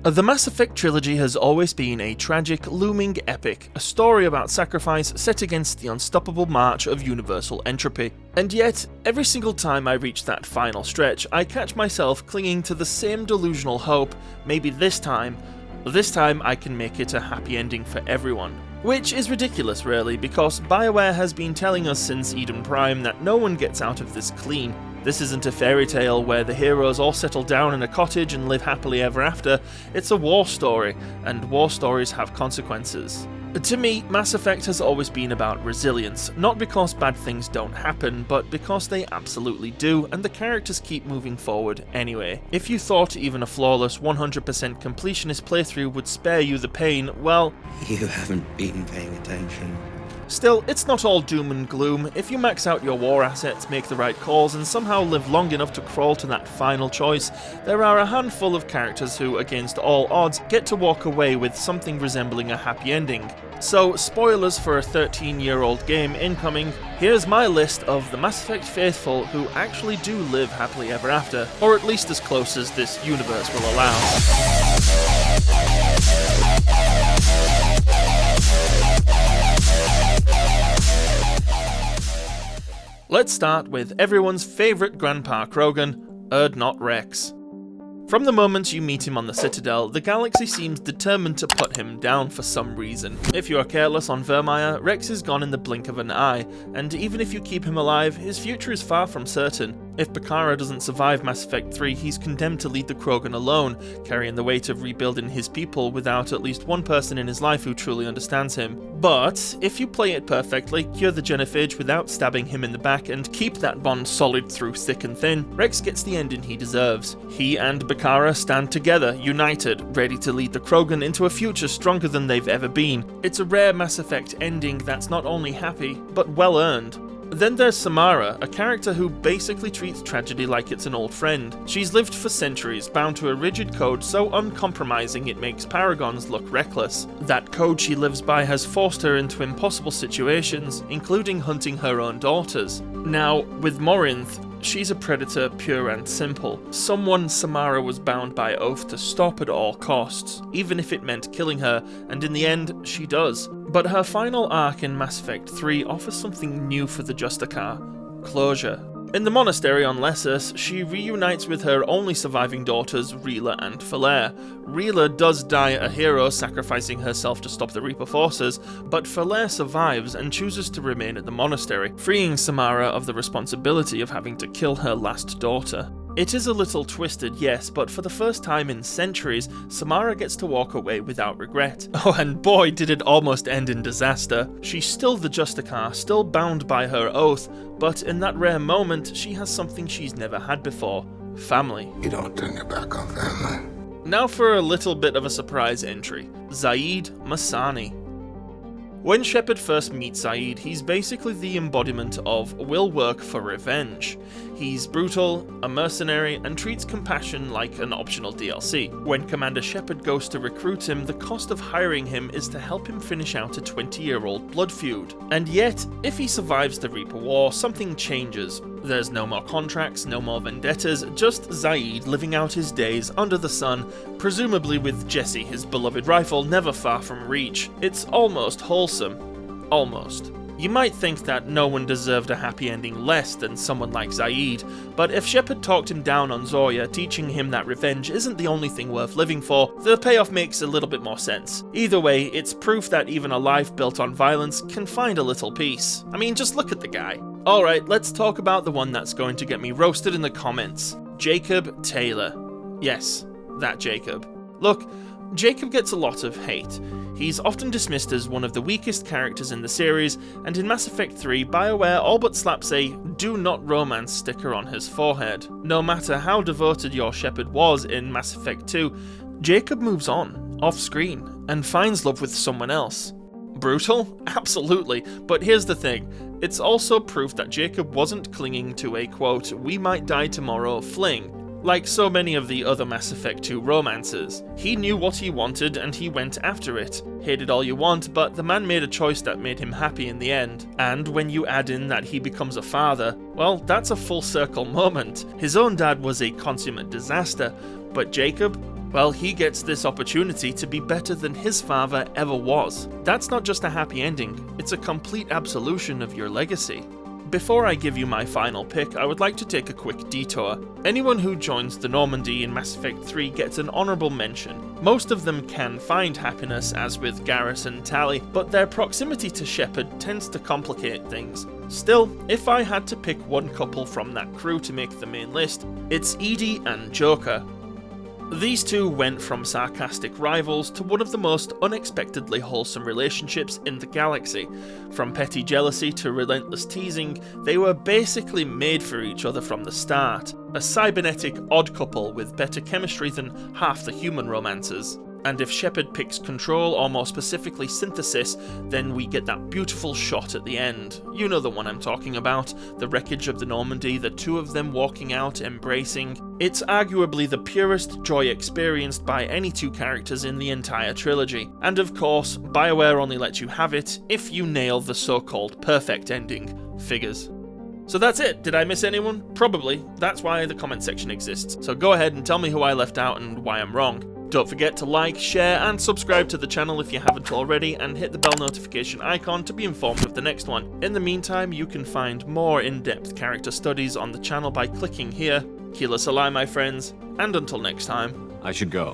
The Mass Effect trilogy has always been a tragic, looming epic, a story about sacrifice set against the unstoppable march of universal entropy. And yet, every single time I reach that final stretch, I catch myself clinging to the same delusional hope, maybe this time I can make it a happy ending for everyone. Which is ridiculous really, because Bioware has been telling us since Eden Prime that no one gets out of this clean. This isn't a fairy tale where the heroes all settle down in a cottage and live happily ever after. It's a war story, and war stories have consequences. To me, Mass Effect has always been about resilience, not because bad things don't happen, but because they absolutely do, and the characters keep moving forward anyway. If you thought even a flawless 100% completionist playthrough would spare you the pain, well, you haven't been paying attention. Still, it's not all doom and gloom. If you max out your war assets, make the right calls, and somehow live long enough to crawl to that final choice, there are a handful of characters who, against all odds, get to walk away with something resembling a happy ending. So, spoilers for a 13-year-old game incoming, here's my list of the Mass Effect faithful who actually do live happily ever after, or at least as close as this universe will allow. Let's start with everyone's favourite Grandpa Krogan, Urdnot Rex. From the moment you meet him on the Citadel, the galaxy seems determined to put him down for some reason. If you are careless on Vermeer, Rex is gone in the blink of an eye, and even if you keep him alive, his future is far from certain. If Bakara doesn't survive Mass Effect 3, he's condemned to lead the Krogan alone, carrying the weight of rebuilding his people without at least one person in his life who truly understands him. But if you play it perfectly, cure the genophage without stabbing him in the back, and keep that bond solid through thick and thin, Rex gets the ending he deserves. He and Bakara stand together, united, ready to lead the Krogan into a future stronger than they've ever been. It's a rare Mass Effect ending that's not only happy, but well earned. Then there's Samara, a character who basically treats tragedy like it's an old friend. She's lived for centuries, bound to a rigid code so uncompromising it makes paragons look reckless. That code she lives by has forced her into impossible situations, including hunting her own daughters. Now, with Morinth, she's a predator pure and simple. Someone Samara was bound by oath to stop at all costs, even if it meant killing her, and in the end, she does. But her final arc in Mass Effect 3 offers something new for the Justicar: closure. In the monastery on Lessus, she reunites with her only surviving daughters, Rila and Falere. Rila does die a hero, sacrificing herself to stop the Reaper forces, but Falere survives and chooses to remain at the monastery, freeing Samara of the responsibility of having to kill her last daughter. It is a little twisted, yes, but for the first time in centuries, Samara gets to walk away without regret. Oh, and boy did it almost end in disaster. She's still the Justicar, still bound by her oath, but in that rare moment, she has something she's never had before: family. You don't turn your back on family. Now for a little bit of a surprise entry: Zaid Masani. When Shepard first meets Zaid, he's basically the embodiment of will work for revenge. He's brutal, a mercenary, and treats compassion like an optional DLC. When Commander Shepard goes to recruit him, the cost of hiring him is to help him finish out a 20-year-old blood feud. And yet, if he survives the Reaper War, something changes. There's no more contracts, no more vendettas, just Zaid living out his days under the sun, presumably with Jesse, his beloved rifle, never far from reach. It's almost wholesome. Almost. You might think that no one deserved a happy ending less than someone like Zaid, but if Shepard talked him down on Zoya, teaching him that revenge isn't the only thing worth living for, the payoff makes a little bit more sense. Either way, it's proof that even a life built on violence can find a little peace. I mean, just look at the guy. Alright, let's talk about the one that's going to get me roasted in the comments: Jacob Taylor. Yes, that Jacob. Look, Jacob gets a lot of hate. He's often dismissed as one of the weakest characters in the series, and in Mass Effect 3, Bioware all but slaps a "do not romance" sticker on his forehead. No matter how devoted your Shepard was in Mass Effect 2, Jacob moves on, off-screen, and finds love with someone else. Brutal? Absolutely, but here's the thing: it's also proof that Jacob wasn't clinging to a quote, "we might die tomorrow" fling, like so many of the other Mass Effect 2 romances. He knew what he wanted and he went after it. Hate it all you want, but the man made a choice that made him happy in the end. And when you add in that he becomes a father, well, that's a full circle moment. His own dad was a consummate disaster, but Jacob? Well, he gets this opportunity to be better than his father ever was. That's not just a happy ending, it's a complete absolution of your legacy. Before I give you my final pick, I would like to take a quick detour. Anyone who joins the Normandy in Mass Effect 3 gets an honourable mention. Most of them can find happiness, as with Garrus and Tali, but their proximity to Shepard tends to complicate things. Still, if I had to pick one couple from that crew to make the main list, it's EDI and Joker. These two went from sarcastic rivals to one of the most unexpectedly wholesome relationships in the galaxy. From petty jealousy to relentless teasing, they were basically made for each other from the start. A cybernetic odd couple with better chemistry than half the human romances. And if Shepard picks control, or more specifically synthesis, then we get that beautiful shot at the end. You know the one I'm talking about, the wreckage of the Normandy, the two of them walking out, embracing. It's arguably the purest joy experienced by any two characters in the entire trilogy. And of course, Bioware only lets you have it if you nail the so-called perfect ending. Figures. So that's it. Did I miss anyone? Probably. That's why the comment section exists. So go ahead and tell me who I left out and why I'm wrong. Don't forget to like, share, and subscribe to the channel if you haven't already, and hit the bell notification icon to be informed of the next one. In the meantime, you can find more in-depth character studies on the channel by clicking here. Keep us alive, my friends, and until next time. I should go.